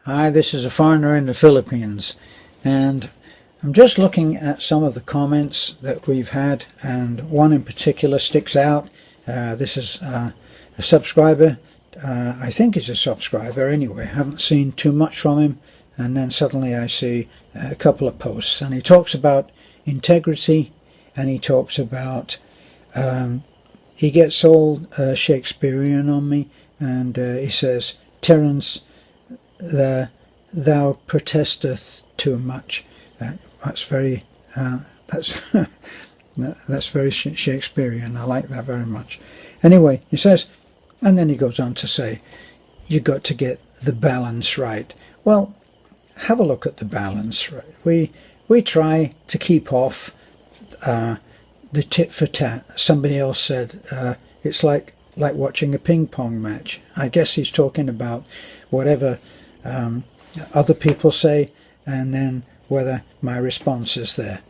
Hi, this is a foreigner in the Philippines, and I'm just looking at some of the comments that we've had, and one in particular sticks out. This is a subscriber. I think he's a subscriber anyway. Haven't seen too much from him, and then suddenly I see a couple of posts, and he talks about integrity, and he talks about he gets all Shakespearean on me, and he says, "Terence, thou protesteth too much." That's very that's very Shakespearean. I like that very much. Anyway, he says, and then he goes on to say, you got to get the balance right. Well, have a look at the balance. Right? We try to keep off the tit for tat. Somebody else said it's like watching a ping pong match. I guess he's talking about whatever other people say, and then whether my response is there.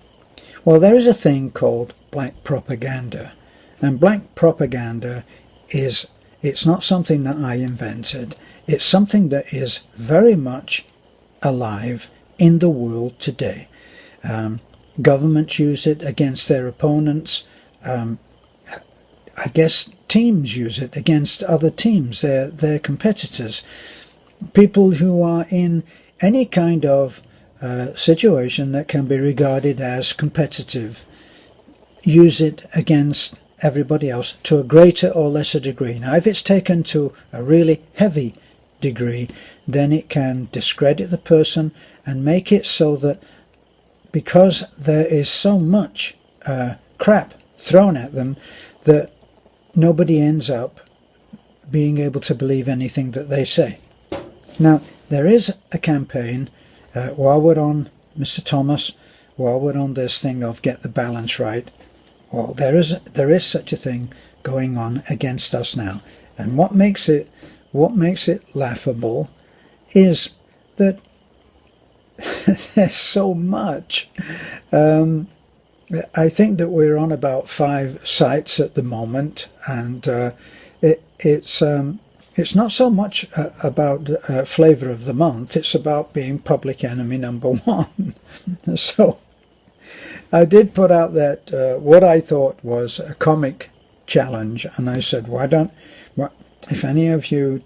Well, there is a thing called black propaganda, and black propaganda it's not something that I invented. It's something that is very much alive in the world today. Governments use it against their opponents. I guess teams use it against other teams, their competitors. People who are in any kind of situation that can be regarded as competitive use it against everybody else to a greater or lesser degree. Now, if it's taken to a really heavy degree, then it can discredit the person and make it so that because there is so much crap thrown at them that nobody ends up being able to believe anything that they say. Now, there is a campaign, while we're on Mr. Thomas, while we're on this thing of get the balance right, well, there is such a thing going on against us now. And what makes it laughable is that there's so much. I think that we're on about 5 sites at the moment, and it's not so much about flavour of the month. It's about being public enemy number 1. So I did put out that what I thought was a comic challenge, and I said, if any of you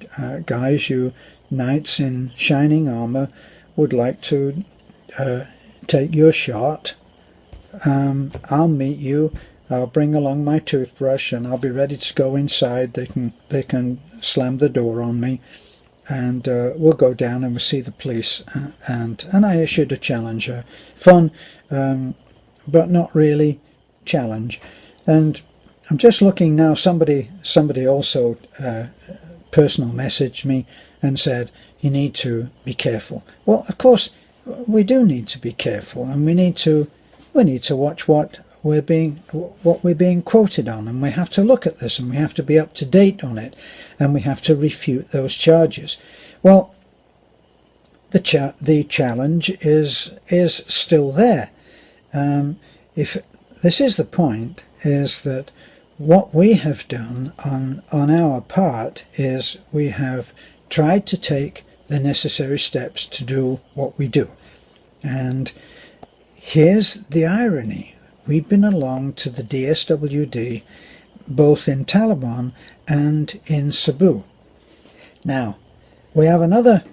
guys, you knights in shining armour, would like to take your shot, I'll meet you. I'll bring along my toothbrush, and I'll be ready to go inside. They can slam the door on me, and we'll go down and we'll see the police. And I issued a challenge, fun, but not really challenge. And I'm just looking now. Somebody also personal messaged me and said, you need to be careful. Well, of course we do need to be careful, and we need to watch what we're being quoted on, and we have to look at this, and we have to be up to date on it, and we have to refute those charges. Well, the challenge is still there. If this is the point, is that what we have done on our part is we have tried to take the necessary steps to do what we do. And here's the irony. We've been along to the DSWD both in Taliban and in Cebu. Now, we have another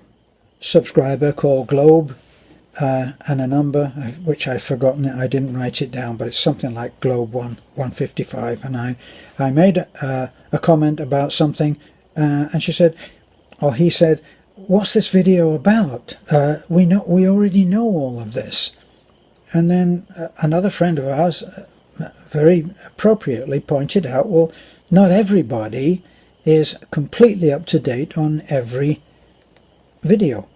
subscriber called Globe, and a number which I've forgotten. I didn't write it down, but it's something like Globe 155, and I made a comment about something, and she said, or he said, what's this video about? We already know all of this. And then another friend of ours very appropriately pointed out, well, not everybody is completely up to date on every video.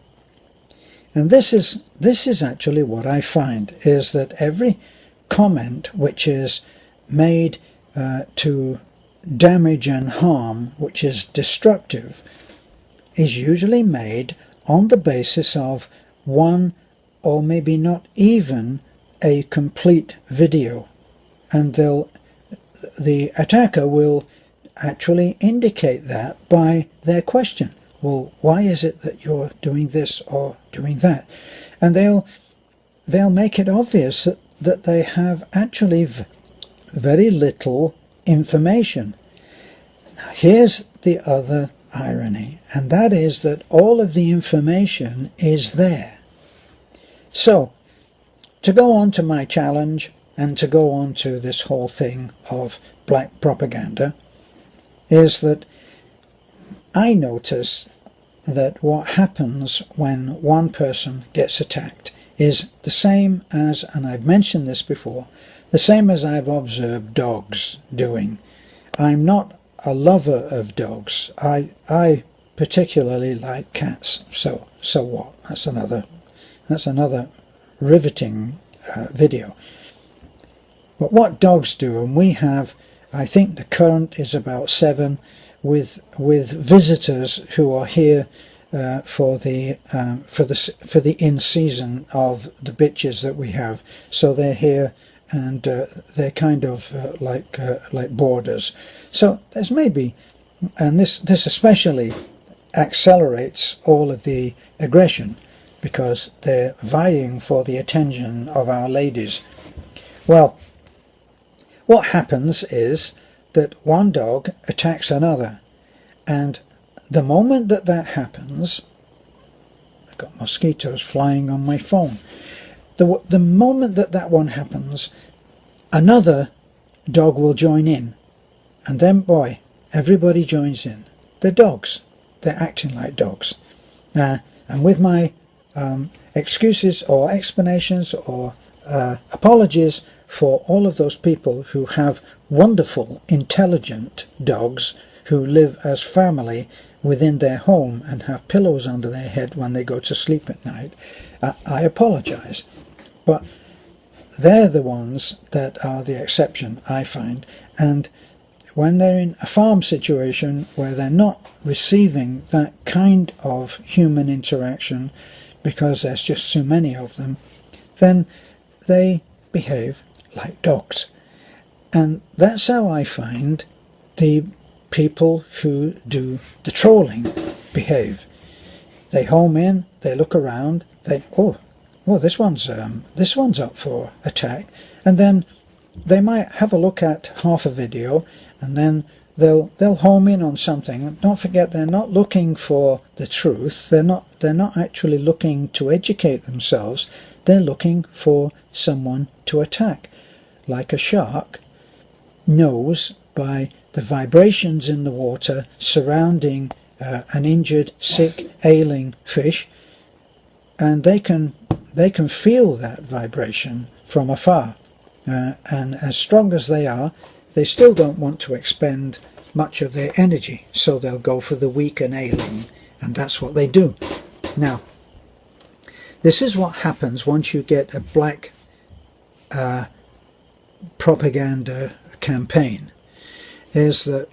And this is actually what I find, is that every comment which is made to damage and harm, which is destructive, is usually made on the basis of one, or maybe not even, a complete video. And the attacker will actually indicate that by their question. well, why is it that you're doing this or doing that? And they'll make it obvious that they have actually very little information. Now, here's the other irony, and that is that all of the information is there. So, to go on to my challenge, and to go on to this whole thing of black propaganda, is that I notice that what happens when one person gets attacked is the same as, and I've mentioned this before, the same as I've observed dogs doing. I'm not a lover of dogs. I particularly like cats. So what? That's another riveting video. But what dogs do, and we have, I think the current is about 7, with visitors who are here for the in season of the bitches that we have. So they're here, and they're kind of like boarders. So there's maybe, and this especially accelerates all of the aggression, because they're vying for the attention of our ladies. Well, what happens is that one dog attacks another, and the moment that happens, I've got mosquitoes flying on my phone. The moment that one happens, another dog will join in, and then, boy, everybody joins in. They're dogs. They're acting like dogs. And with my excuses or explanations or apologies for all of those people who have wonderful, intelligent dogs who live as family within their home and have pillows under their head when they go to sleep at night, I apologize. But they're the ones that are the exception, I find. And when they're in a farm situation where they're not receiving that kind of human interaction because there's just so many of them, then they behave like dogs. And that's how I find the people who do the trolling behave. They home in, they look around, this one's up for attack, and then they might have a look at half a video, and then they'll home in on something. Don't forget, they're not looking for the truth. They're not actually looking to educate themselves. They're looking for someone to attack. Like a shark knows by the vibrations in the water surrounding an injured, sick, ailing fish, and they can feel that vibration from afar. And as strong as they are, they still don't want to expend much of their energy, so they'll go for the weak and ailing, and that's what they do. Now, this is what happens once you get a black propaganda campaign, is that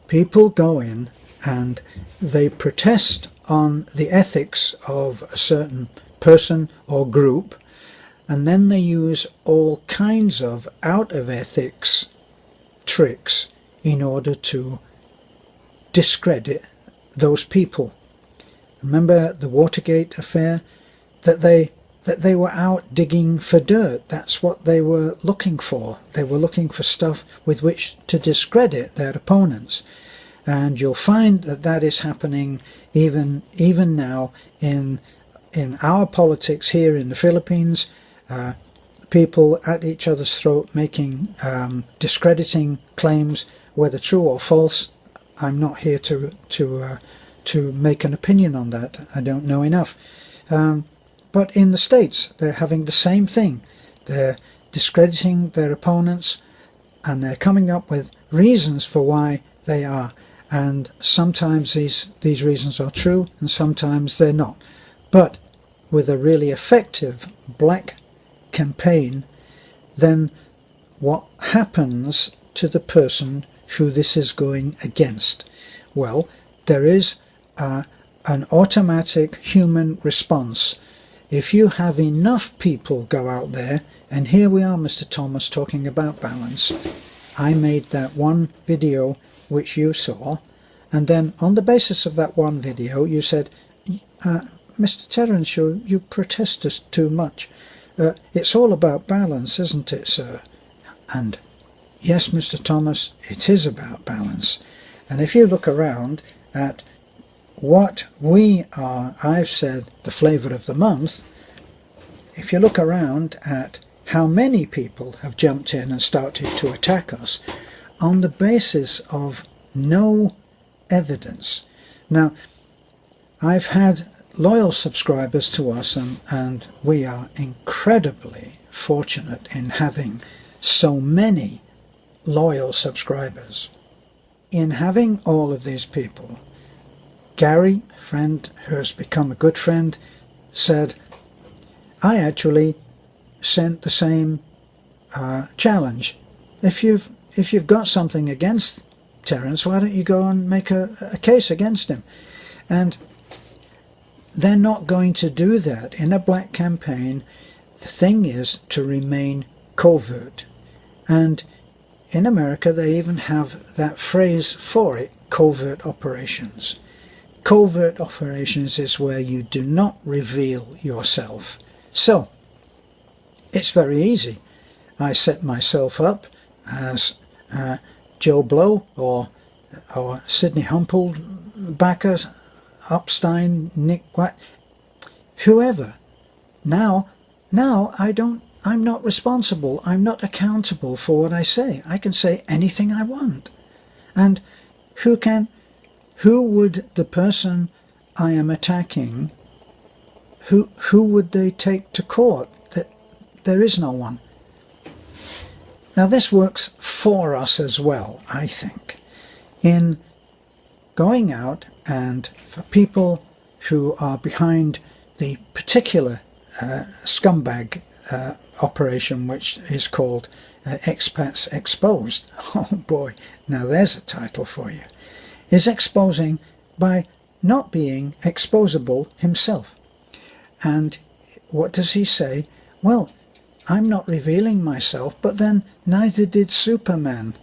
people go in and they protest on the ethics of a certain person or group, and then they use all kinds of out of ethics tricks in order to discredit those people. Remember the Watergate affair? That they were out digging for dirt. That's what they were looking for. They were looking for stuff with which to discredit their opponents. And you'll find that is happening even now in our politics here in the Philippines. People at each other's throat making discrediting claims, whether true or false. I'm not here to make an opinion on that. I don't know enough. But in the States, they're having the same thing. They're discrediting their opponents, and they're coming up with reasons for why they are. And sometimes these reasons are true, and sometimes they're not. But with a really effective black campaign, then what happens to the person who this is going against? Well, there is an automatic human response. If you have enough people go out there, and here we are, Mr. Thomas, talking about balance. I made that one video which you saw, And then on the basis of that one video, you said, Mr. Terence, you protest us too much. It's all about balance, isn't it, sir? And yes, Mr. Thomas, it is about balance. And if you look around at what we are, I've said, the flavour of the month, if you look around at how many people have jumped in and started to attack us on the basis of no evidence. Now, I've had loyal subscribers to us, and we are incredibly fortunate in having so many loyal subscribers. In having all of these people, Gary, a friend who has become a good friend, said, I actually sent the same challenge. If you've got something against Terence, why don't you go and make a case against him? And they're not going to do that. In a black campaign, the thing is to remain covert. And in America, they even have that phrase for it, covert operations. Covert operations is where you do not reveal yourself. So, it's very easy. I set myself up as Joe Blow or Sidney Humpelbacker, Upstein, Nick Watt, whoever. Now I'm not responsible. I'm not accountable for what I say. I can say anything I want. And who would the person I am attacking, who would they take to court? There is no one. Now this works for us as well, I think, in going out and for people who are behind the particular scumbag operation which is called Expats Exposed. Oh boy, now there's a title for you. Is exposing by not being exposable himself. And what does he say? Well, I'm not revealing myself, but then neither did Superman.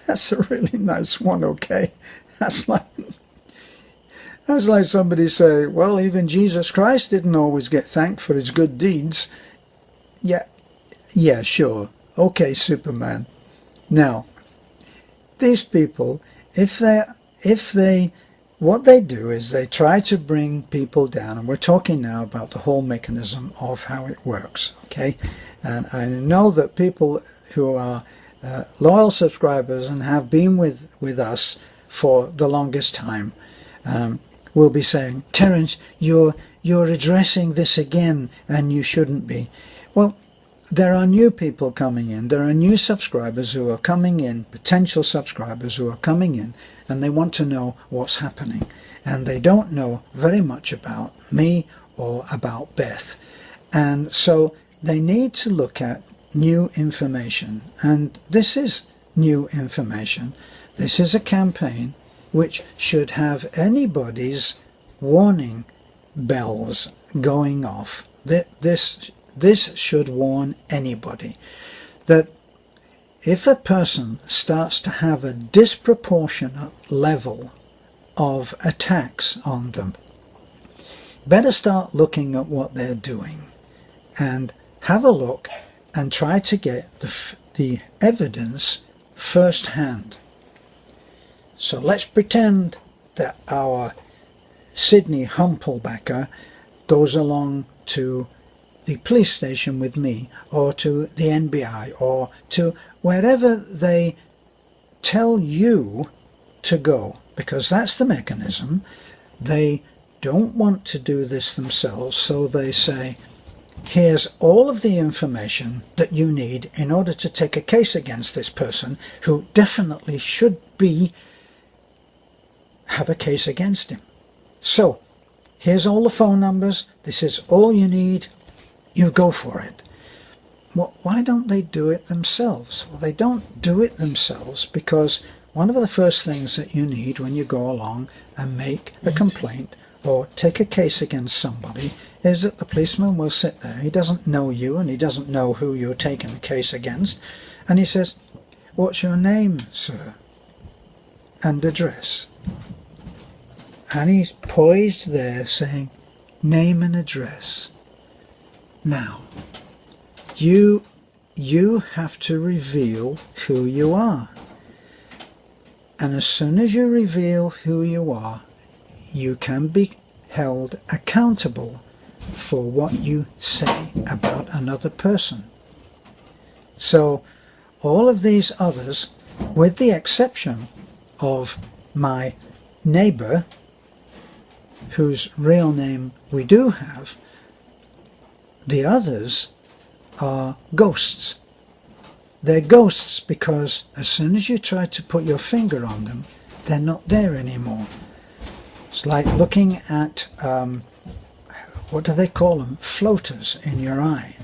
That's a really nice one, okay? That's like somebody say, well, even Jesus Christ didn't always get thanked for his good deeds. Yeah, sure. Okay, Superman. Now, these people, what they do is they try to bring people down, and we're talking now about the whole mechanism of how it works, okay? And I know that people who are loyal subscribers and have been with us for the longest time will be saying, Terence, you're addressing this again, and you shouldn't be. Well, there are new people coming in. There are new subscribers who are coming in, potential subscribers who are coming in, and they want to know what's happening. And they don't know very much about me or about Beth. And so they need to look at new information. And this is new information. This is a campaign which should have anybody's warning bells going off. This should warn anybody that if a person starts to have a disproportionate level of attacks on them, better start looking at what they're doing and have a look and try to get the evidence firsthand. So let's pretend that our Sidney Humpelbacker goes along to the police station with me, or to the NBI, or to wherever they tell you to go, because that's the mechanism. They don't want to do this themselves, so they say, here's all of the information that you need in order to take a case against this person who definitely should have a case against him. So here's all the phone numbers, this is all you need, you go for it. Well, why don't they do it themselves? Well, they don't do it themselves because one of the first things that you need when you go along and make a complaint or take a case against somebody is that the policeman will sit there. He doesn't know you and he doesn't know who you're taking the case against. And he says, what's your name, sir? and address. And he's poised there saying, name and address. Now, you have to reveal who you are. And as soon as you reveal who you are, you can be held accountable for what you say about another person. So all of these others, with the exception of my neighbour, whose real name we do have, the others are ghosts. They're ghosts because as soon as you try to put your finger on them, they're not there anymore. It's like looking at, what do they call them? Floaters in your eye.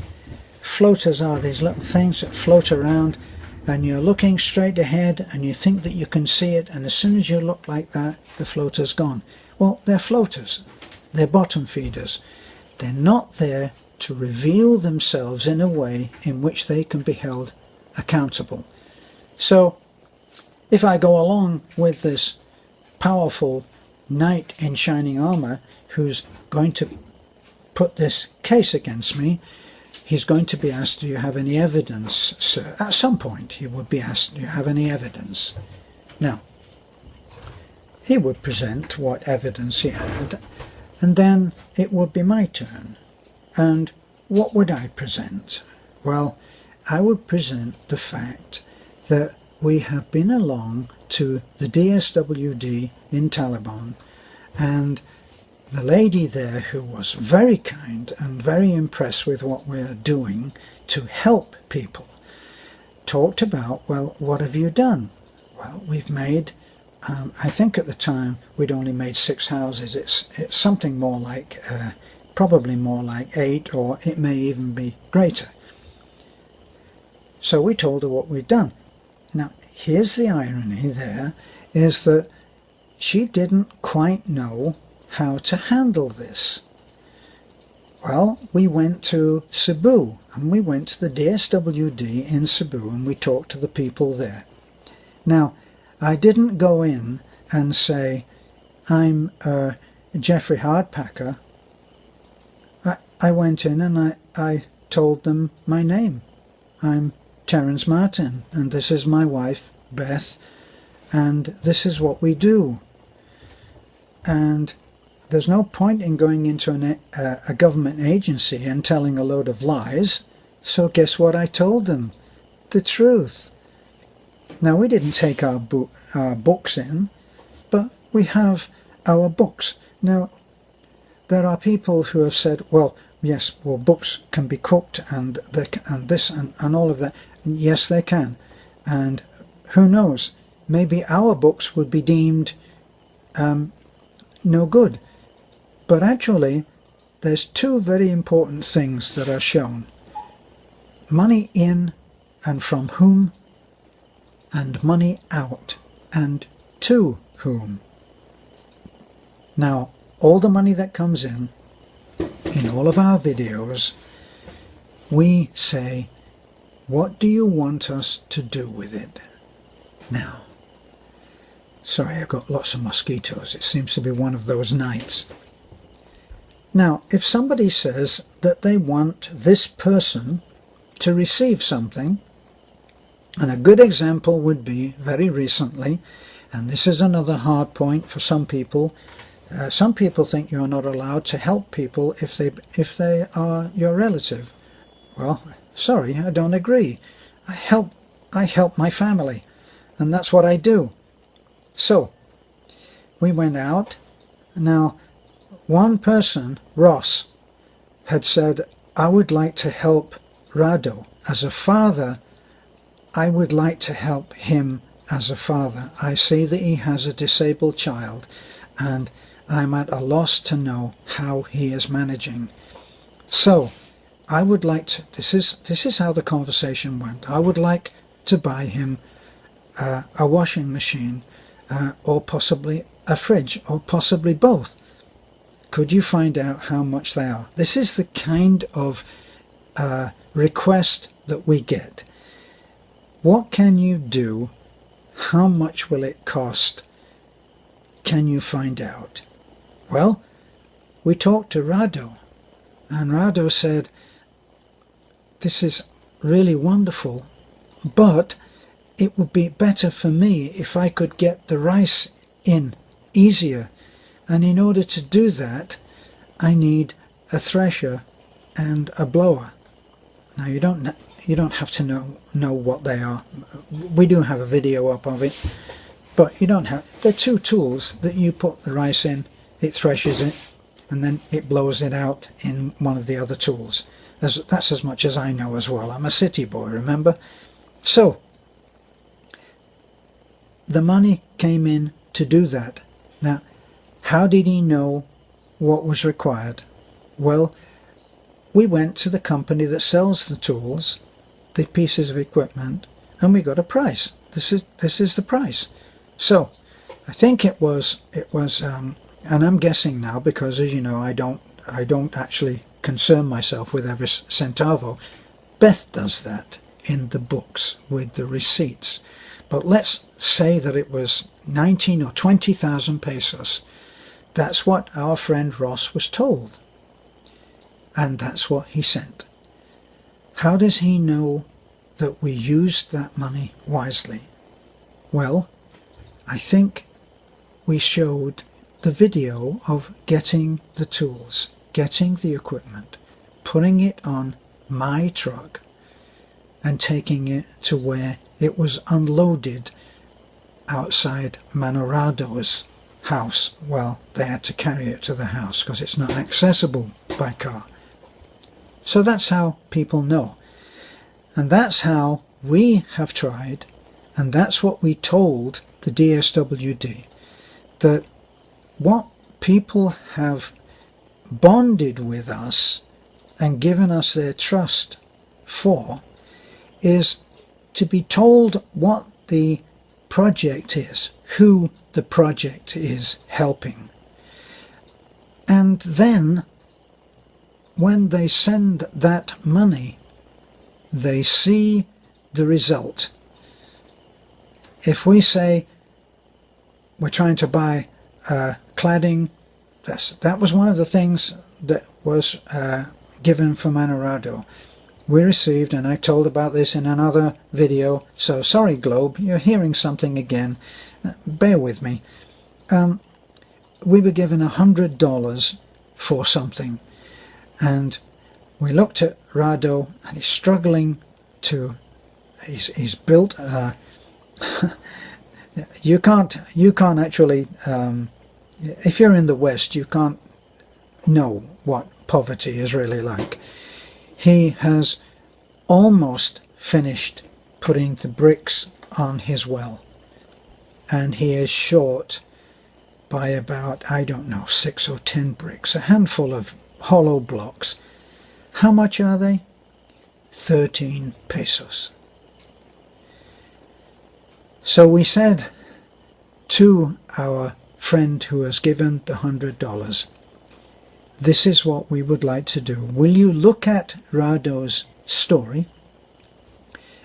Floaters are these little things that float around, and you're looking straight ahead and you think that you can see it, and as soon as you look like that, the floater's gone. Well, they're floaters. They're bottom feeders. They're not there to reveal themselves in a way in which they can be held accountable. So if I go along with this powerful knight in shining armor who's going to put this case against me, he's going to be asked, do you have any evidence, sir? At some point he would be asked, do you have any evidence? Now, he would present what evidence he had, and then it would be my turn. And what would I present? Well, I would present the fact that we have been along to the DSWD in Taliban, and the lady there, who was very kind and very impressed with what we're doing to help people, talked about, well, what have you done? Well, we've made, I think at the time we'd only made 6 houses. It's something more like, probably more like 8, or it may even be greater. So we told her what we'd done. Now, here's the irony there, is that she didn't quite know how to handle this. Well, we went to Cebu, and we went to the DSWD in Cebu, and we talked to the people there. Now, I didn't go in and say, I'm Jeffrey Hardpacker. I went in and I told them my name. I'm Terence Martin, and this is my wife, Beth, and this is what we do. And there's no point in going into a government agency and telling a load of lies. So guess what I told them? The truth. Now, we didn't take our books in, but we have our books. Now, there are people who have said, well, yes, well, books can be cooked and this and all of that. And yes, they can. And who knows, maybe our books would be deemed no good. But actually, there's 2 very important things that are shown. Money in and from whom, and money out and to whom. Now, all the money that comes in all of our videos, we say, what do you want us to do with it? Now, sorry, I've got lots of mosquitoes. It seems to be one of those nights. Now, if somebody says that they want this person to receive something, and a good example would be very recently, and this is another hard point for some people. Some people think you're not allowed to help people if they are your relative. Well, sorry, I don't agree. I help my family, and that's what I do. So, we went out. Now, one person, Ross, had said, I would like to help Rado. As a father, I would like to help him as a father. I see that he has a disabled child, and I'm at a loss to know how he is managing. So, I would like to, this is how the conversation went. I would like to buy him a washing machine, or possibly a fridge, or possibly both. Could you find out how much they are? This is the kind of request that we get. What can you do? How much will it cost? can you find out? Well, we talked to Rado, and Rado said, this is really wonderful, but it would be better for me if I could get the rice in easier, and in order to do that I need a thresher and a blower. Now you don't have to know what they are. We do have a video up of it, but you don't have. They're two tools that you put the rice in, it threshes it, and then it blows it out in one of the other tools. That's as much as I know as well. I'm a city boy, remember? So the money came in to do that. Now, how did he know what was required? Well, we went to the company that sells the tools, the pieces of equipment, and we got a price. This is the price. So I think it was and I'm guessing now, because as you know, I don't actually concern myself with every centavo. Beth does that in the books with the receipts. But let's say that it was 19 or 20,000 pesos. That's what our friend Ross was told. And that's what he sent. How does he know that we used that money wisely? Well, I think we showed the video of getting the tools, getting the equipment, putting it on my truck and taking it to where it was unloaded outside Manorado's house. Well, they had to carry it to the house because it's not accessible by car. So that's how people know. And that's how we have tried, and that's what we told the DSWD, that what people have bonded with us and given us their trust for is to be told what the project is, who the project is helping. And then when they send that money, they see the result. If we say we're trying to buy cladding, that was one of the things that was given for Manorado. We received, and I told about this in another video, so sorry Globe, you're hearing something again, bear with me. We were given $100 for something, and we looked at Rado, and he's struggling to, he's built, you can't actually, if you're in the West, you can't know what poverty is really like. He has almost finished putting the bricks on his well, and he is short by about, I don't know, 6 or 10 bricks, a handful of hollow blocks. How much are they? 13 pesos. So we said to our friend who has given the $100, this is what we would like to do. Will you look at Rado's story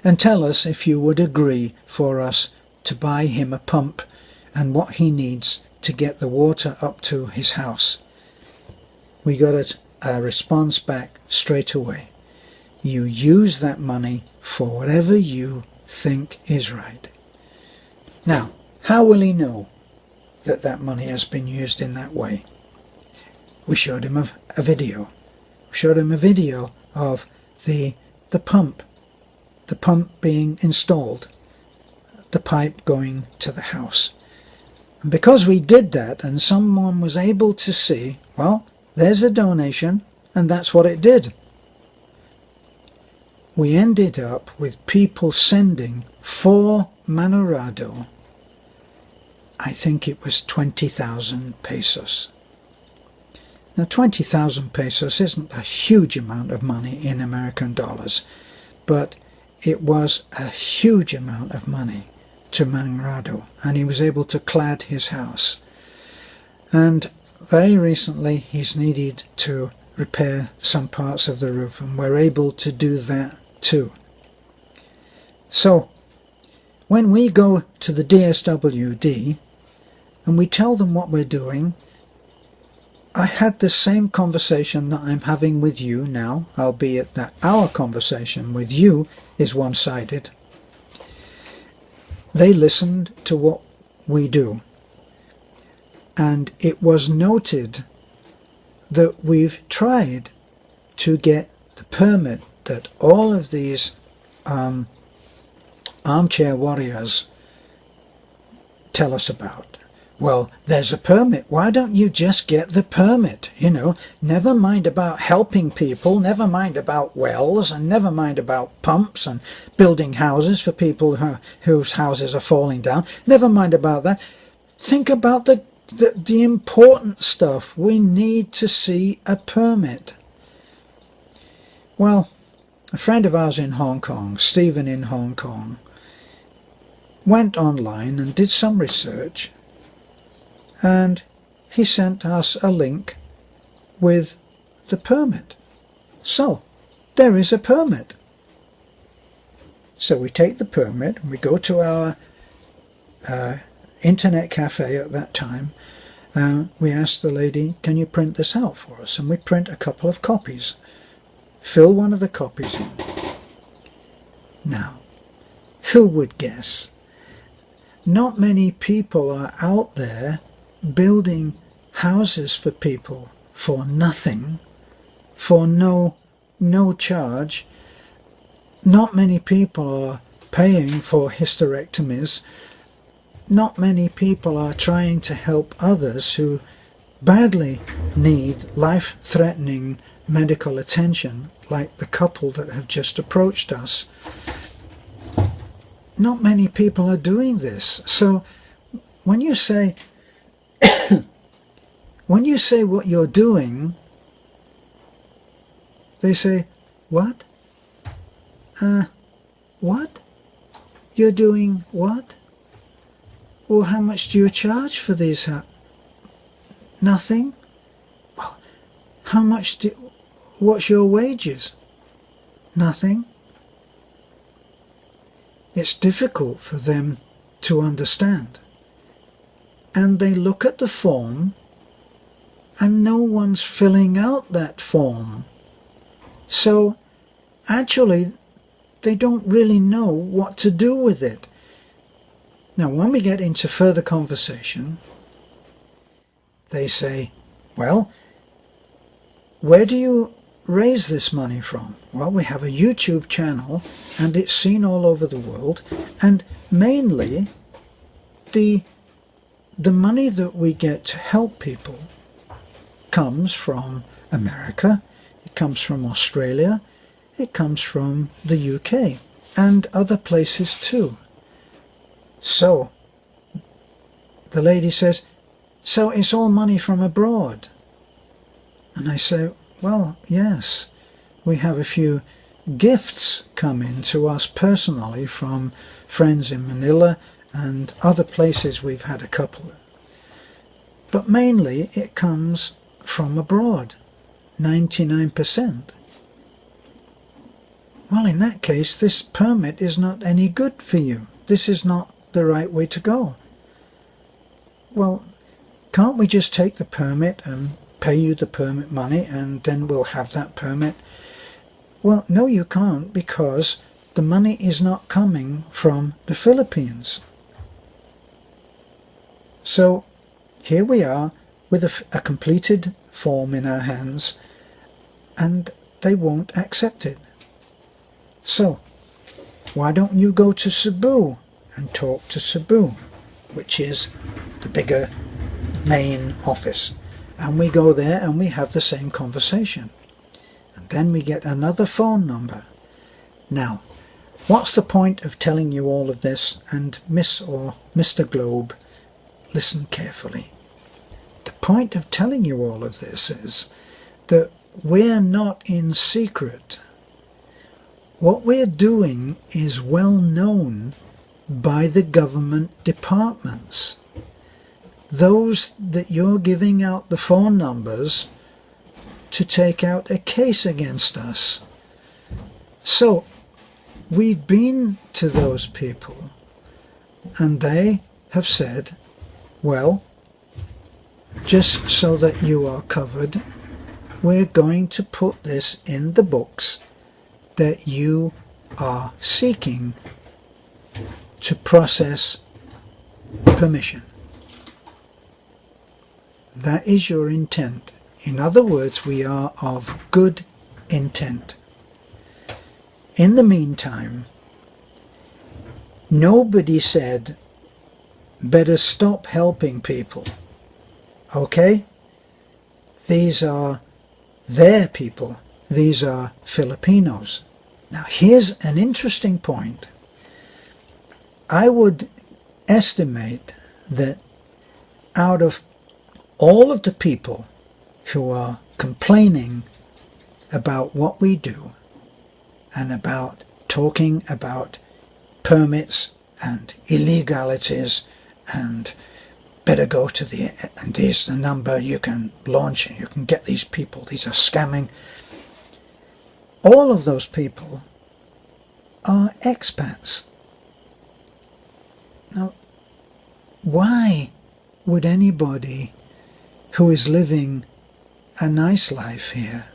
and tell us if you would agree for us to buy him a pump and what he needs to get the water up to his house? We got a response back straight away. You use that money for whatever you think is right. Now, how will he know that that money has been used in that way? We showed him a video. We showed him a video of the pump being installed, the pipe going to the house. And because we did that and someone was able to see, well, there's a donation, and that's what it did. We ended up with people sending for Manorado, I think it was 20,000 pesos. Now 20,000 pesos isn't a huge amount of money in American dollars, but it was a huge amount of money to Manorado, and he was able to clad his house. And very recently he's needed to repair some parts of the roof, and we're able to do that too. So when we go to the DSWD and we tell them what we're doing. I had the same conversation that I'm having with you now, albeit that our conversation with you is one-sided. They listened to what we do, and it was noted that we've tried to get the permit that all of these armchair warriors tell us about. Well, there's a permit. Why don't you just get the permit? You know, never mind about helping people, never mind about wells, and never mind about pumps and building houses for people whose houses are falling down. Never mind about that. Think about the important stuff. We need to see a permit. Well, a friend of ours in Hong Kong, Stephen in Hong Kong, went online and did some research, and he sent us a link with the permit. So, there is a permit. So we take the permit, and we go to our internet cafe at that time. We asked the lady, can you print this out for us? And we print a couple of copies. Fill one of the copies in. Now, who would guess? Not many people are out there building houses for people for nothing, for no charge. Not many people are paying for hysterectomies. Not many people are trying to help others who badly need life-threatening medical attention, like the couple that have just approached us. Not many people are doing this. So when you say what you're doing, they say, what? What? You're doing what? Well, how much do you charge for these? Nothing? Well, how much what's your wages? Nothing. It's difficult for them to understand. And they look at the form, and no one's filling out that form. So, actually, they don't really know what to do with it. Now, when we get into further conversation, they say, well, where do you raise this money from? Well, we have a YouTube channel, and it's seen all over the world, and mainly the money that we get to help people comes from America, it comes from Australia, it comes from the UK, and other places too. So, the lady says, so it's all money from abroad? And I say, well, yes, we have a few gifts come in to us personally from friends in Manila and other places we've had a couple. But mainly it comes from abroad, 99%. Well, in that case, this permit is not any good for you. This is not the right way to go. Well, can't we just take the permit and pay you the permit money and then we'll have that permit? Well, no, you can't, because the money is not coming from the Philippines. So here we are with a completed form in our hands, and they won't accept it. So why don't you go to Cebu and talk to Cebu, which is the bigger main office? And we go there and we have the same conversation. And then we get another phone number. Now, what's the point of telling you all of this? And Miss or Mr. Globe, listen carefully. The point of telling you all of this is that we're not in secret. What we're doing is well known by the government departments. Those that you're giving out the phone numbers to take out a case against us. So we've been to those people and they have said, well, just so that you are covered, we're going to put this in the books that you are seeking to process permission. That is your intent. In other words, we are of good intent. In the meantime, nobody said, better stop helping people. Okay? These are their people. These are Filipinos. Now here's an interesting point. I would estimate that out of all of the people who are complaining about what we do and about talking about permits and illegalities and better go to the, and here's the number you can launch and you can get these people, these are scamming. All of those people are expats. Now, why would anybody who is living a nice life here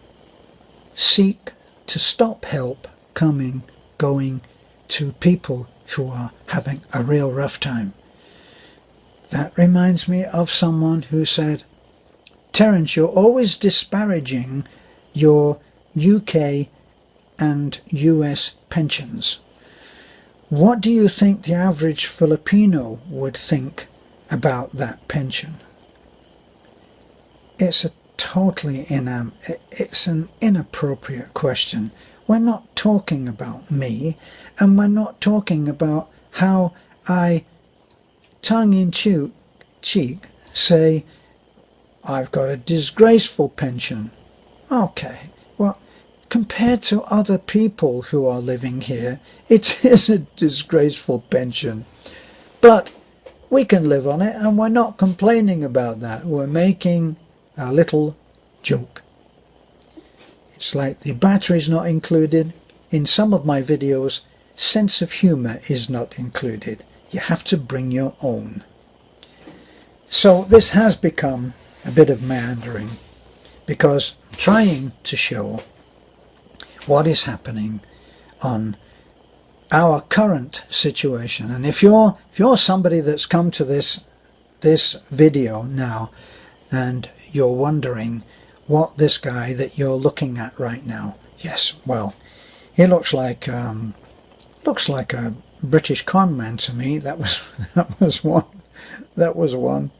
seek to stop help going to people who are having a real rough time? That reminds me of someone who said, Terence, you're always disparaging your UK and US pensions. What do you think the average Filipino would think about that pension? It's a totally it's an inappropriate question. We're not talking about me, and we're not talking about how I tongue-in-cheek say I've got a disgraceful pension. Okay, well, compared to other people who are living here, it is a disgraceful pension. But we can live on it, and we're not complaining about that. We're making a little joke. It's like the battery's not included. In some of my videos, sense of humor is not included. You have to bring your own. So this has become a bit of meandering, because I'm trying to show what is happening on our current situation. And if you're somebody that's come to this video now and you're wondering what this guy that you're looking at right now, yes, well, he looks like a British con man to me. That was one.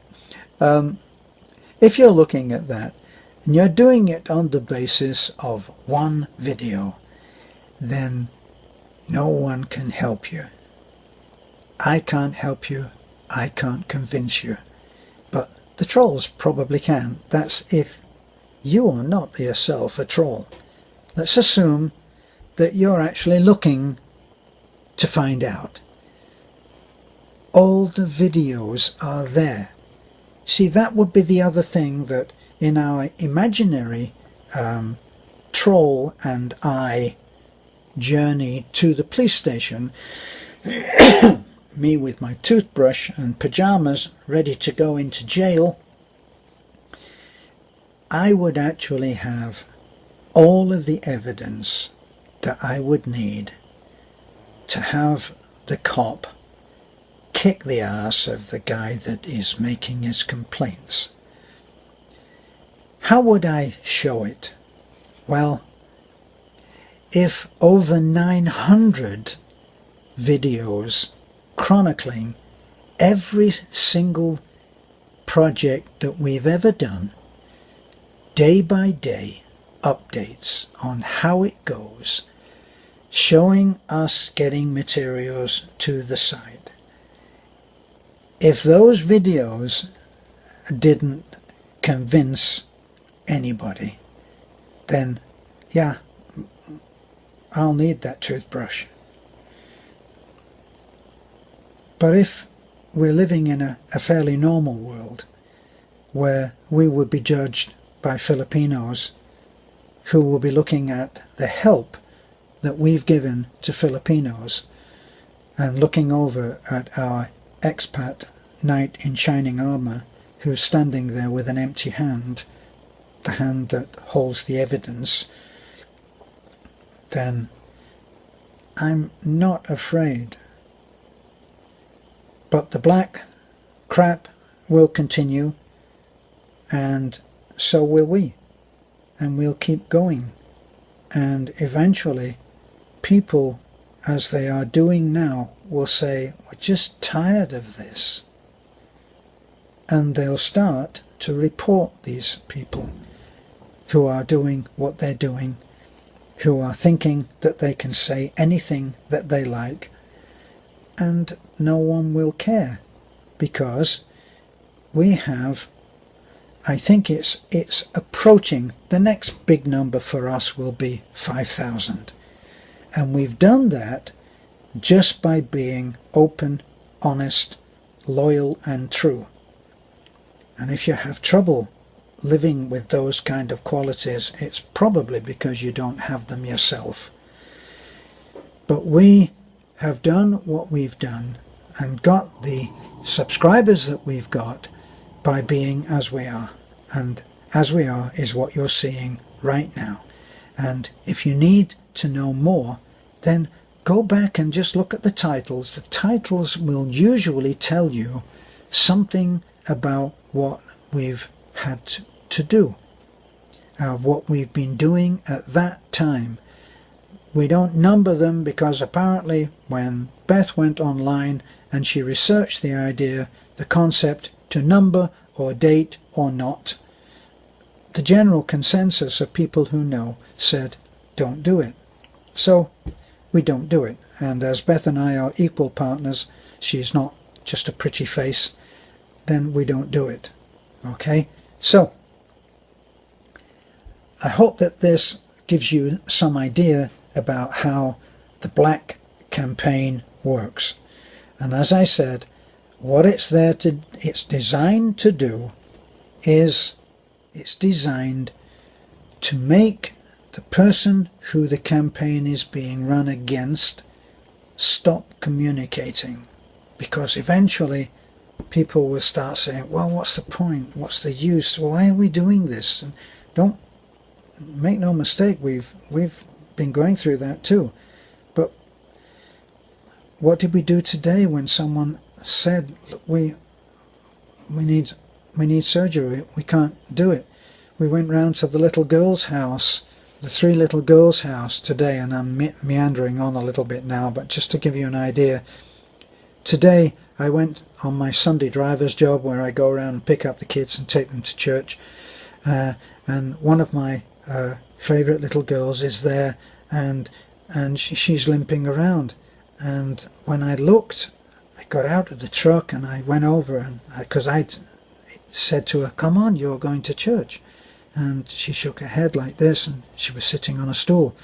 If you're looking at that and you're doing it on the basis of one video, then no one can help you. I can't help you. I can't convince you. But the trolls probably can. That's if you are not yourself a troll. Let's assume that you're actually looking to find out. All the videos are there. See, that would be the other thing, that in our imaginary troll and I journey to the police station, me with my toothbrush and pajamas ready to go into jail, I would actually have all of the evidence that I would need to have the cop kick the ass of the guy that is making his complaints. How would I show it? Well, if over 900 videos chronicling every single project that we've ever done, day by day updates on how it goes, showing us getting materials to the site. If those videos didn't convince anybody, then yeah, I'll need that toothbrush. But if we're living in a fairly normal world where we would be judged by Filipinos who will be looking at the help that we've given to Filipinos and looking over at our expat knight in shining armour who's standing there with an empty hand, the hand that holds the evidence, then I'm not afraid. But the black crap will continue, and so will we. And we'll keep going. And eventually, people, as they are doing now, will say, we're just tired of this. And they'll start to report these people who are doing what they're doing, who are thinking that they can say anything that they like, and no one will care, because we have, I think it's approaching, the next big number for us will be 5,000. And we've done that just by being open, honest, loyal and true. And if you have trouble living with those kind of qualities, it's probably because you don't have them yourself. But we have done what we've done and got the subscribers that we've got by being as we are. And as we are is what you're seeing right now. And if you need to know more, then go back and just look at the titles. The titles will usually tell you something about what we've had to do, what we've been doing at that time. We don't number them because apparently when Beth went online and she researched the idea, the concept to number or date or not, the general consensus of people who know said, don't do it. So we don't do it. And as Beth and I are equal partners, she's not just a pretty face, then we don't do it. Okay? So I hope that this gives you some idea about how the black campaign works. And as I said, what it's designed to do is it's designed to make the person who the campaign is being run against stop communicating. Because eventually people will start saying, well, what's the point? What's the use? Why are we doing this? And don't make no mistake, we've been going through that too. But what did we do today when someone said, look, we need surgery, we can't do it? We went round to the little girl's house, the 3 little girls' house today, and I'm meandering on a little bit now, but just to give you an idea. Today I went on my Sunday driver's job where I go around and pick up the kids and take them to church, and one of my favourite little girls is there, and she's limping around. And when I looked, I got out of the truck and I went over, and because I'd said to her, come on, you're going to church. And she shook her head like this, and she was sitting on a stool.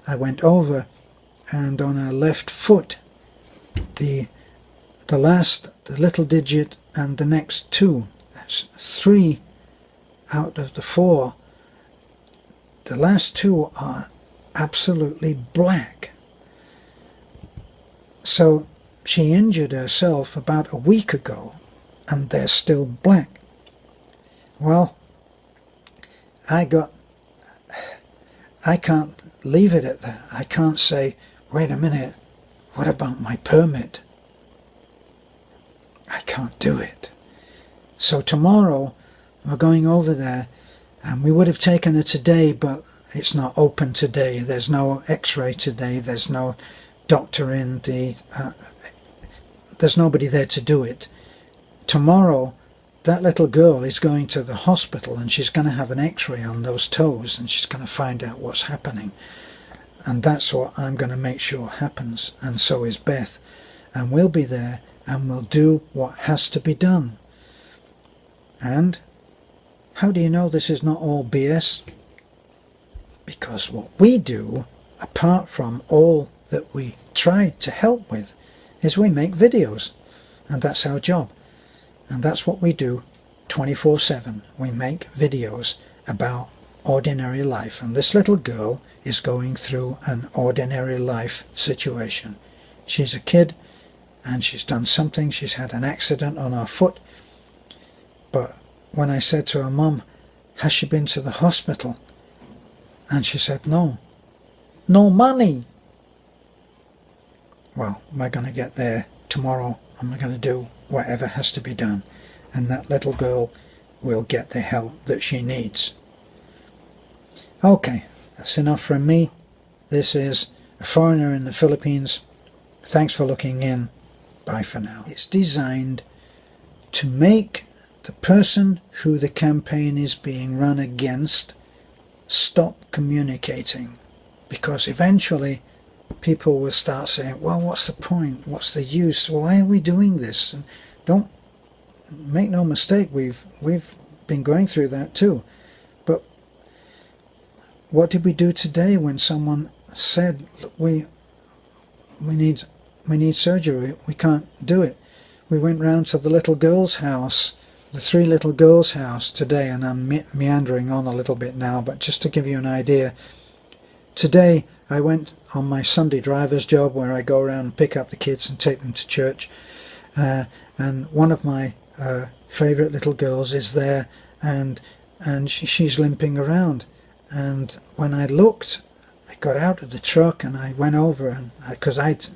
I went over, and on her left foot, the little digit and the next 2, that's 3 out of the 4, the last 2 are absolutely black. So she injured herself about a week ago, and they're still black. Well, I can't leave it at that. I can't say, wait a minute, what about my permit? I can't do it. So tomorrow we're going over there, and we would have taken her today, but it's not open today. There's no x-ray today. There's no doctor in there's nobody there to do it. Tomorrow that little girl is going to the hospital, and she's going to have an x-ray on those toes, and she's going to find out what's happening. And that's what I'm going to make sure happens, and so is Beth. And we'll be there, and we'll do what has to be done. And how do you know this is not all BS? Because what we do, apart from all that we try to help with, is we make videos. And that's our job. And that's what we do 24/7. We make videos about ordinary life. And this little girl is going through an ordinary life situation. She's a kid, and she's done something. She's had an accident on her foot. But when I said to her, "Mum, has she been to the hospital?" And she said, "No." "No money." Well, we're going to get there tomorrow, and we're going to do whatever has to be done, and that little girl will get the help that she needs. Okay, that's enough from me. This is a foreigner in the Philippines. Thanks for looking in. Bye for now. It's designed to make the person who the campaign is being run against stop communicating, because eventually people will start saying, well, what's the point? What's the use? Why are we doing this? And don't make no mistake, we've been going through that too. But what did we do today when someone said, look, we need surgery, we can't do it? We went round to the little girl's house, the 3 little girls' house today, and I'm meandering on a little bit now, but just to give you an idea, today I went on my Sunday driver's job where I go around and pick up the kids and take them to church, and one of my favourite little girls is there, and she's limping around. And when I looked, I got out of the truck and I went over, and because I'd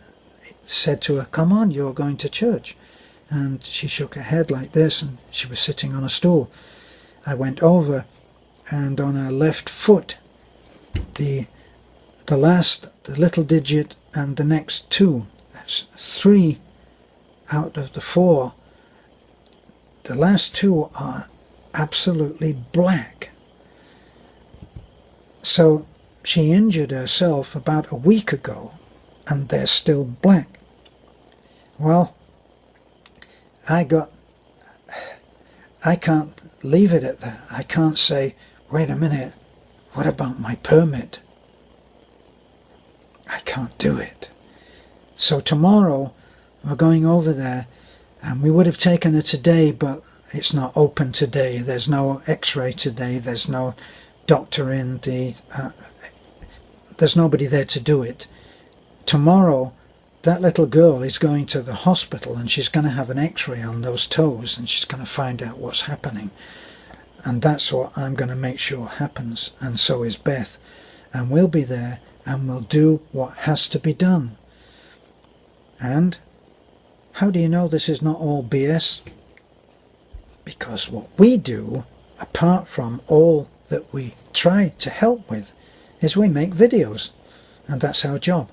said to her, "Come on, you're going to church." And she shook her head like this, and she was sitting on a stool. I went over, and on her left foot, the little digit and the next 2, that's 3 out of the 4, the last 2 are absolutely black. So she injured herself about a week ago, and they're still black. Well, I can't leave it at that. I can't say, wait a minute, what about my permit? I can't do it. So tomorrow we're going over there, and we would have taken her today, but it's not open today. There's no x-ray today. There's no doctor in the... there's nobody there to do it. Tomorrow that little girl is going to the hospital, and she's going to have an x-ray on those toes, and she's going to find out what's happening. And that's what I'm going to make sure happens, and so is Beth. And we'll be there, and we'll do what has to be done. And how do you know this is not all BS? Because what we do, apart from all that we try to help with, is we make videos, and that's our job.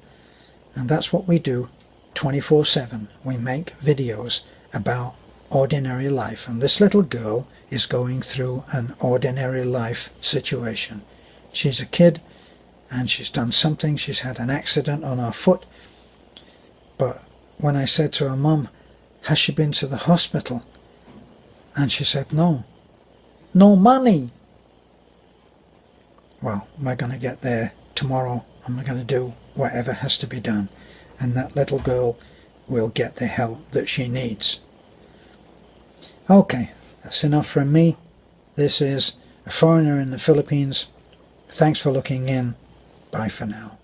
And that's what we do 24/7. We make videos about ordinary life, and this little girl is going through an ordinary life situation. She's a kid, and she's done something. She's had an accident on her foot. But when I said to her, "Mum, has she been to the hospital?" and she said, "No." "No money." Well, we're going to get there tomorrow, and we're going to do whatever has to be done, and that little girl will get the help that she needs. Okay, that's enough from me. This is a foreigner in the Philippines. Thanks for looking in. Bye for now.